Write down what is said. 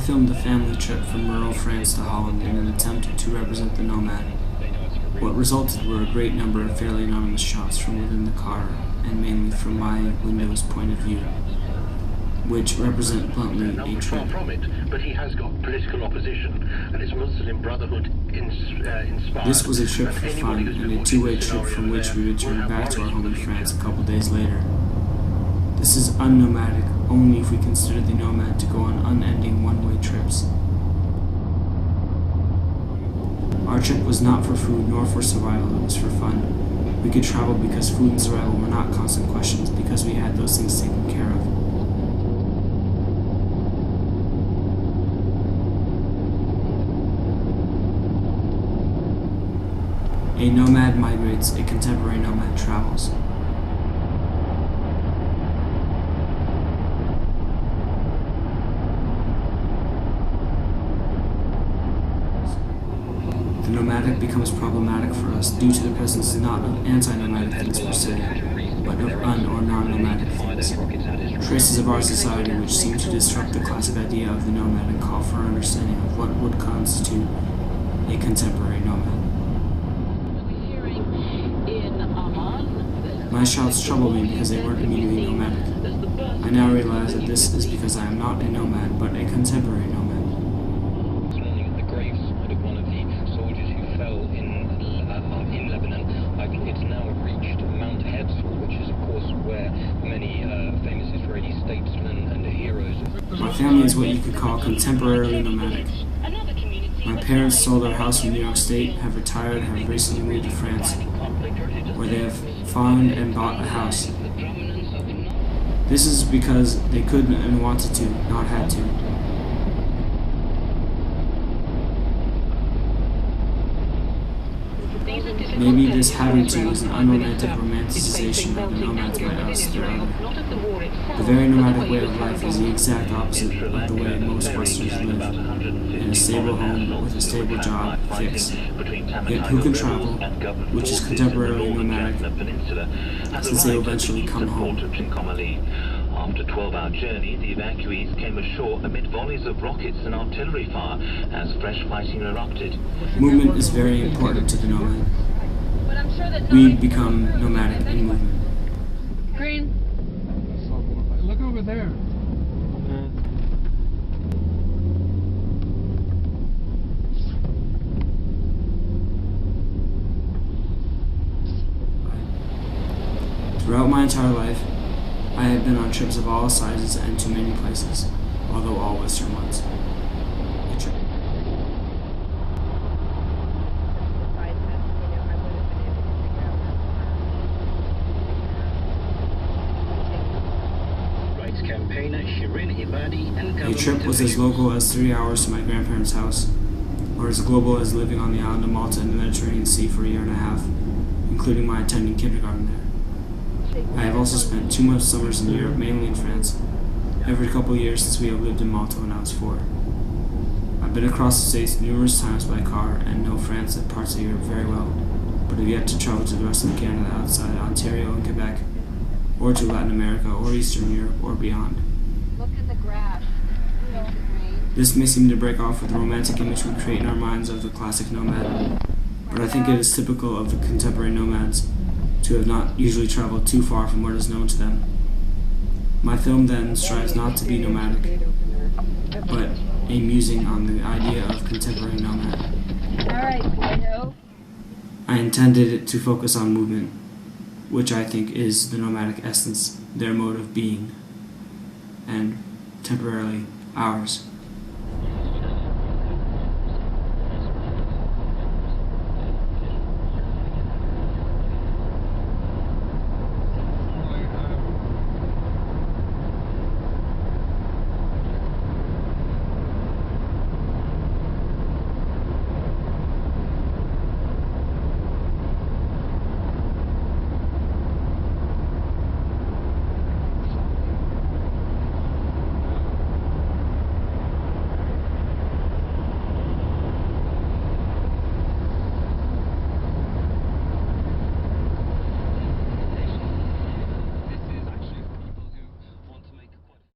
filmed a family trip from rural France to Holland in an attempt to represent the nomad. What resulted were a great number of fairly anonymous shots from within the car, and mainly from my window's point of view, which represent bluntly a trip. From it, but he has got political opposition, and his Muslim Brotherhood inspired. This was a trip for fun, and a two-way trip from which we returned back to our home in France a couple days later. This is unnomadic only if we consider the nomad to go on unending one-way trips. Our trip was not for food nor for survival, it was for fun. We could travel because food and survival were not constant questions, because we had those things taken care of. A nomad migrates, a contemporary nomad travels. The nomadic becomes problematic for us due to the presence not of anti-nomadic things per se, but of un- or non-nomadic things. Traces of our society which seem to disrupt the classic idea of the nomad and call for an understanding of what would constitute a contemporary nomad. My shots trouble me because they weren't immediately nomadic. I now realize that this is because I am not a nomad, but a contemporary nomad. This morning at the graveside of one of the soldiers who fell in Lebanon, it's now reached Mount Herzl, which is of course where many famous Israeli statesmen and heroes. My family is what you could call contemporarily nomadic. My parents sold our house in New York State, have retired, and have recently moved to France, where they have found and bought a house. This is because they could and wanted to, not had to. Maybe this having to is an unromantic romanticization of the nomads by us, their other. The very nomadic way of life is the exact opposite of the way most Westerners live, in a stable home with a stable job, fixed. Yet who can travel, which is contemporarily nomadic, since they eventually come home. After a 12-hour journey, the evacuees came ashore amid volleys of rockets and artillery fire as fresh fighting erupted. Movement is very important to the nomad. We become nomadic in movement. Green. Look over there. Throughout my entire life, I have been on trips of all sizes and to many places, although all Western ones. A trip was as local as 3 hours to my grandparents' house, or as global as living on the island of Malta in the Mediterranean Sea for a year and a half, including my attending kindergarten there. I have also spent 2 months summers in Europe, mainly in France, every couple of years since we have lived in Malta when I was 4. I've been across the States numerous times by car and know France and parts of Europe very well, but have yet to travel to the rest of Canada outside Ontario and Quebec, or to Latin America or Eastern Europe or beyond. Look at the grass. This may seem to break off with the romantic image we create in our minds of the classic nomad, but I think it is typical of the contemporary nomads to have not usually traveled too far from what is known to them. My film then strives not to be nomadic, but a musing on the idea of contemporary nomad. Alright, Guido. I intended it to focus on movement, which I think is the nomadic essence, their mode of being, and temporarily ours.